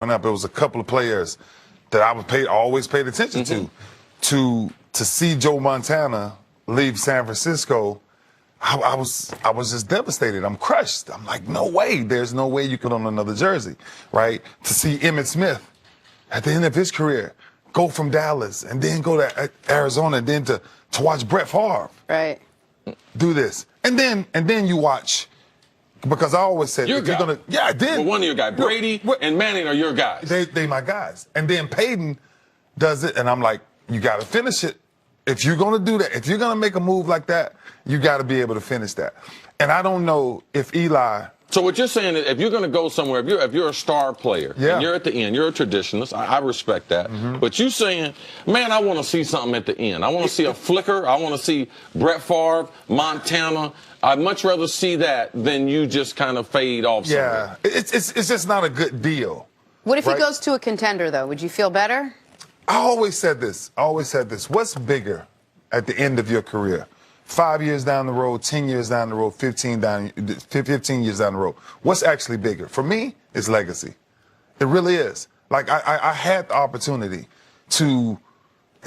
up, it was a couple of players that I always paid attention to. To see Joe Montana leave San Francisco, I was just devastated. I'm crushed. I'm like, no way. There's no way you could own another jersey, right? To see Emmitt Smith at the end of his career go from Dallas and then go to Arizona and then to watch Brett Favre do this. And then you watch, because I always said, your guy. I did. Well, one of your guys, Brady and Manning are your guys. They my guys. And then Peyton does it, and I'm like, you got to finish it. If you're going to do that, if you're going to make a move like that, you got to be able to finish that. And I don't know if Eli. So what you're saying is, if you're going to go somewhere, if you're a star player, and you're at the end, you're a traditionalist, I respect that. But you saying, man, I want to see something at the end. I want to see a flicker. I want to see Brett Favre, Montana. I'd much rather see that than you just kind of fade off somewhere. Yeah, it's just not a good deal. What if he goes to a contender, though? Would you feel better? I always said this. What's bigger at the end of your career? 5 years down the road, 10 years down the road, 15 years down the road. What's actually bigger? For me, it's legacy. It really is. Like, I had the opportunity to,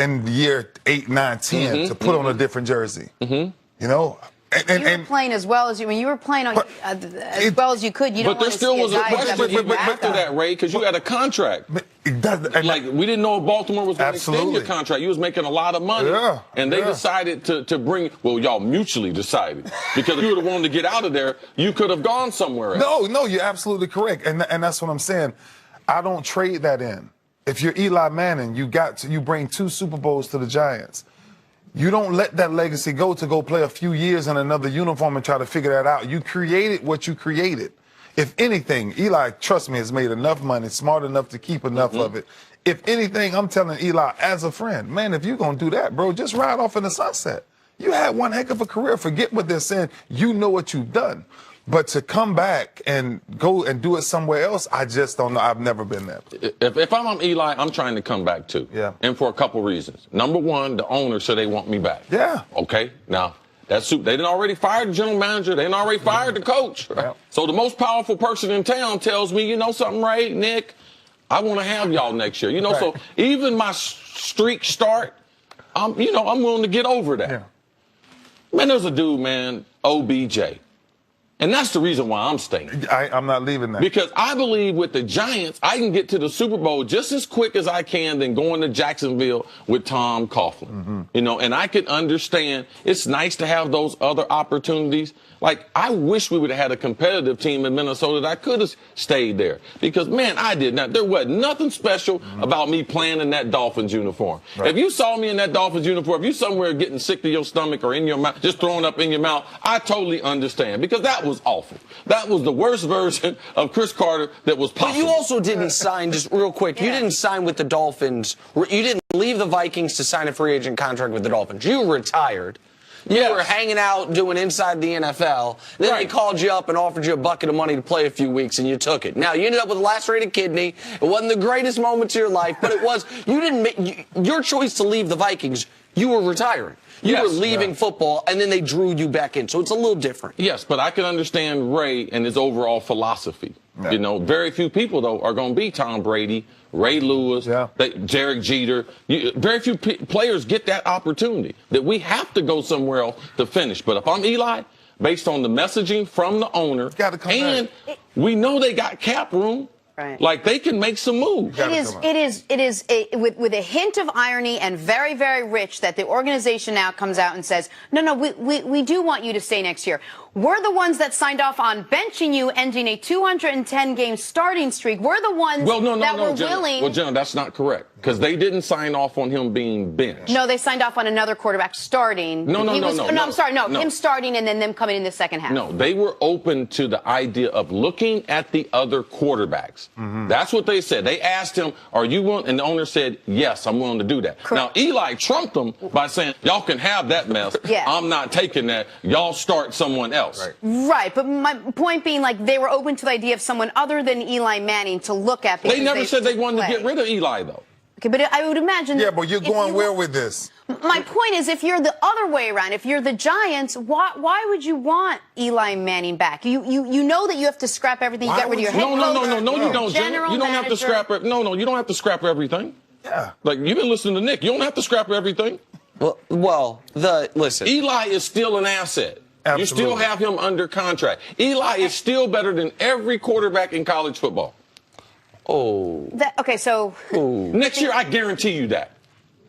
in the year 8, 9, 10, to put on a different jersey. You know? And you were playing as well as you were playing as well as you could. You don't but there still was a question back to that, Ray, because you had a contract. Like, we didn't know if Baltimore was going to extend your contract. You was making a lot of money, and they decided to bring. Well, y'all mutually decided, because if you would have wanted to get out of there, you could have gone somewhere else. No, you're absolutely correct, and that's what I'm saying. I don't trade that in. If you're Eli Manning, you bring 2 Super Bowls to the Giants. You don't let that legacy go to go play a few years in another uniform and try to figure that out. You created what you created. If anything, Eli, trust me, has made enough money, smart enough to keep enough of it. If anything, I'm telling Eli as a friend, man, if you're going to do that, bro, just ride off in the sunset. You had one heck of a career. Forget what they're saying. You know what you've done. But to come back and go and do it somewhere else, I just don't know. I've never been there. If I'm Eli, I'm trying to come back too. Yeah. And for a couple reasons. Number one, the owner said they want me back. Yeah. Okay. Now, they didn't already fire the general manager. They didn't already fired the coach. Yeah. So the most powerful person in town tells me, you know something, Ray, Nick, I want to have y'all next year. You know, so even my streak start, I'm willing to get over that. Yeah. Man, there's a dude, man, OBJ. And that's the reason why I'm staying. I'm not leaving that. Because I believe with the Giants, I can get to the Super Bowl just as quick as I can than going to Jacksonville with Tom Coughlin. You know, and I can understand it's nice to have those other opportunities. Like, I wish we would have had a competitive team in Minnesota that I could have stayed there. Because, man, I did not. There was nothing special about me playing in that Dolphins uniform. If you saw me in that Dolphins uniform, if you somewhere getting sick to your stomach or in your mouth, just throwing up in your mouth, I totally understand. Because that was awful. That was the worst version of Chris Carter that was possible. But you also didn't sign, just real quick, you didn't sign with the Dolphins. You didn't leave the Vikings to sign a free agent contract with the Dolphins. You retired. You were hanging out doing inside the NFL. Then they called you up and offered you a bucket of money to play a few weeks, and you took it. Now, you ended up with a lacerated kidney. It wasn't the greatest moments of your life, but it was. You didn't make your choice to leave the Vikings. You were retiring. You were leaving football, and then they drew you back in. So it's a little different. Yes, but I can understand Ray and his overall philosophy. You know, very few people, though, are going to be Tom Brady, Ray Lewis, Derek Jeter. Very few players get that opportunity, that we have to go somewhere else to finish. But if I'm Eli, based on the messaging from the owner, and we know they got cap room, like, they can make some moves. It is with a hint of irony and very, very rich that the organization now comes out and says, no, we do want you to stay next year. We're the ones that signed off on benching you, ending a 210-game starting streak. We're the ones that were willing. Well, Jenna, that's not correct, because they didn't sign off on him being benched. No, they signed off on another quarterback starting. No, I'm sorry, him starting and then them coming in the second half. No, they were open to the idea of looking at the other quarterbacks. That's what they said. They asked him, are you willing? And the owner said, yes, I'm willing to do that. Correct. Now, Eli trumped them by saying, y'all can have that mess. I'm not taking that. Y'all start someone else. Right, but my point being, like, they were open to the idea of someone other than Eli Manning to look at. They never said they wanted to get rid of Eli, though. Okay, but I would imagine. Yeah, but you're going where with this? My point is, if you're the other way around, if you're the Giants, why would you want Eli Manning back? You know that you have to scrap everything. You get rid of your head coach. No, you don't, Jenna. General You don't have to manager. scrap it. No, you don't have to scrap everything. Yeah. Like, you've been listening to Nick. You don't have to scrap everything. Listen. Eli is still an asset. Absolutely. You still have him under contract. Eli is still better than every quarterback in college football. Okay, so Next year, I guarantee you that.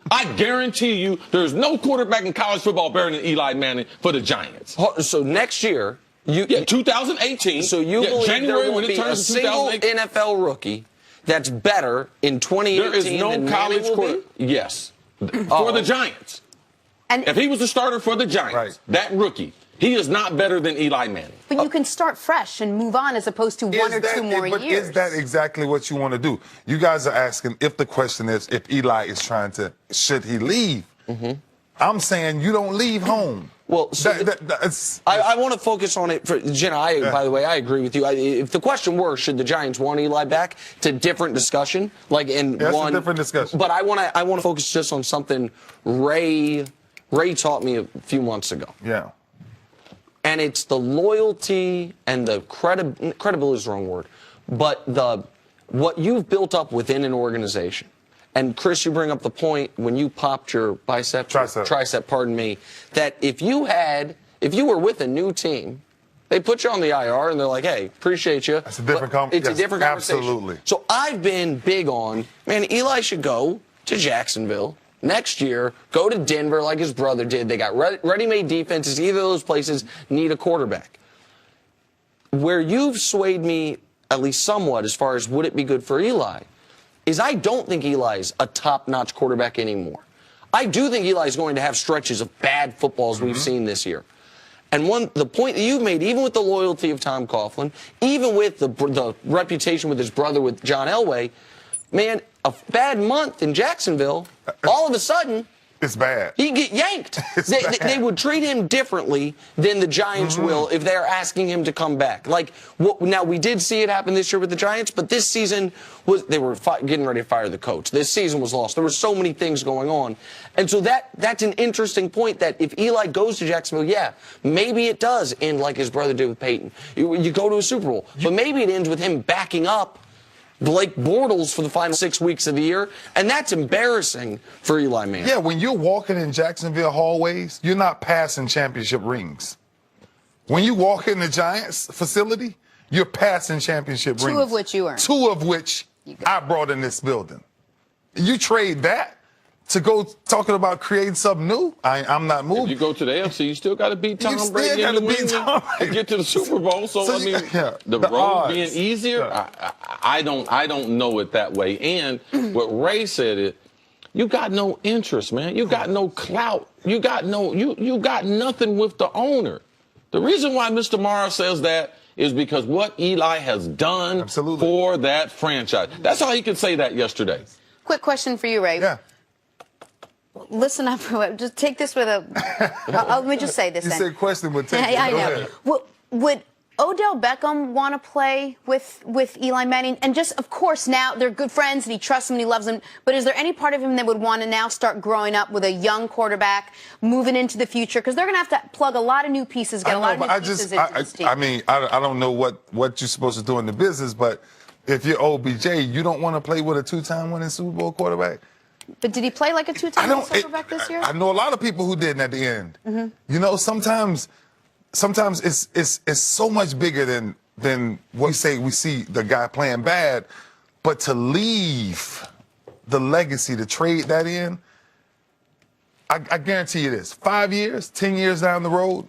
I guarantee you there's no quarterback in college football better than Eli Manning for the Giants. So next year, 2018. So you believe January there when will it be a turns to single 2018. NFL rookie that's better in 2018 There is no than college Manning will be? quarterback. Yes, for the Giants. and If he was the starter for the Giants, Right. that rookie, he is not better than Eli Manning. but you can start fresh and move on as opposed to one or two more but years. is that exactly what you want to do? You guys are asking if the question is if Eli is trying to, should he leave? Mm-hmm. I'm saying you don't leave home. Well, so I want to focus on it. Jenna, by the way, I agree with you. If the question were, should the Giants want Eli back, it's a different discussion. That's a different discussion. But I want to focus just on something Ray taught me a few months ago. Yeah. And it's the loyalty and the credibility is the wrong word, but what you've built up within an organization. And Chris, you bring up the point when you popped your tricep, pardon me, that if you were with a new team, they put you on the IR and they're like, hey, appreciate you. It's a different It's a different conversation. Absolutely. So I've been big on, man, Eli should go to Jacksonville. Next year, go to Denver like his brother did. They got ready-made defenses. Either of those places need a quarterback. Where you've swayed me, at least somewhat, as far as would it be good for Eli, is I don't think Eli's a top-notch quarterback anymore. I do think Eli's going to have stretches of bad footballs we've seen this year. And the point that you've made, even with the loyalty of Tom Coughlin, even with the reputation with his brother, with John Elway, man, a bad month in Jacksonville, all of a sudden, it's bad. He'd get yanked. They would treat him differently than the Giants will if they're asking him to come back. Now, we did see it happen this year with the Giants, but this season, they were getting ready to fire the coach. This season was lost. There were so many things going on. And so that's an interesting point that if Eli goes to Jacksonville, yeah, maybe it does end like his brother did with Peyton. You go to a Super Bowl. But maybe it ends with him backing up Blake Bortles for the final 6 weeks of the year, and that's embarrassing for Eli Manning. Yeah, when you're walking in Jacksonville hallways, you're not passing championship rings. When you walk in the Giants facility, you're passing championship rings. Two of which you earned. Two of which I brought in this building. You trade that to go talking about creating something new? I'm not moving. If you go to the AFC, you still got to beat Tom still Brady gotta and beat Tom to Brady. get to the Super Bowl. So I mean, the road odds. being easier, I don't know it that way. And what Ray said, you got no interest, man. You got no clout. You got nothing with the owner. The reason why Mr. Mara says that is because what Eli has done for that franchise. That's how he could say that yesterday. Quick question for you, Ray. Yeah. Listen up. Just take this with a. Let me just say this. You then. said question, but take I it. Go know. ahead. Would Odell Beckham want to play with Eli Manning? And just, of course, now they're good friends and he trusts him and he loves him. But is there any part of him that would want to now start growing up with a young quarterback, moving into the future? Because they're going to have to plug a lot of new pieces, get a lot of new pieces into this team. I mean, I don't know what you're supposed to do in the business, but if you're OBJ, you don't want to play with a two-time winning Super Bowl quarterback. But did he play like a two-time quarterback this year? I know a lot of people who didn't at the end. You know, sometimes it's so much bigger than what we say. We see the guy playing bad, but to leave the legacy, to trade that in, I guarantee you this: 5 years, 10 years down the road,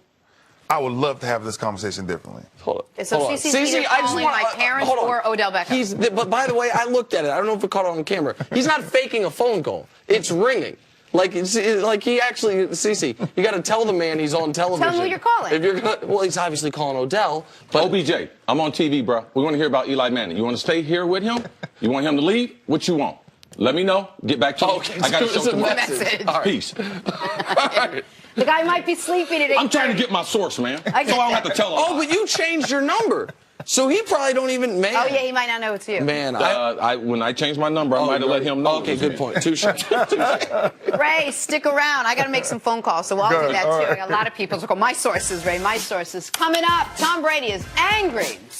I would love to have this conversation differently. Hold on. So CeCe's either calling my parents or Odell Beckham. But by the way, I looked at it. I don't know if it caught it on camera. He's not faking a phone call. It's ringing. Like he actually, CeCe, you got to tell the man he's on television. Tell him who you're calling. If you're well, he's obviously calling Odell. But OBJ, I'm on TV, bro. We want to hear about Eli Manning. You want to stay here with him? You want him to leave? What you want? Let me know. Get back to you. Okay, I got to show some message. All right. Peace. The guy might be sleeping at 8:30. I'm trying to get my source, man. So I don't have to tell him. Oh, but you changed your number. So he probably don't even, man. Oh, yeah, he might not know it's you. Man, When I changed my number, I might have let him know. Okay, good point. Touche. Ray, stick around. I got to make some phone calls, so I'll do Good, that all too. right. I got a lot of people to call. My sources, Ray, my sources. Coming up, Tom Brady is angry. So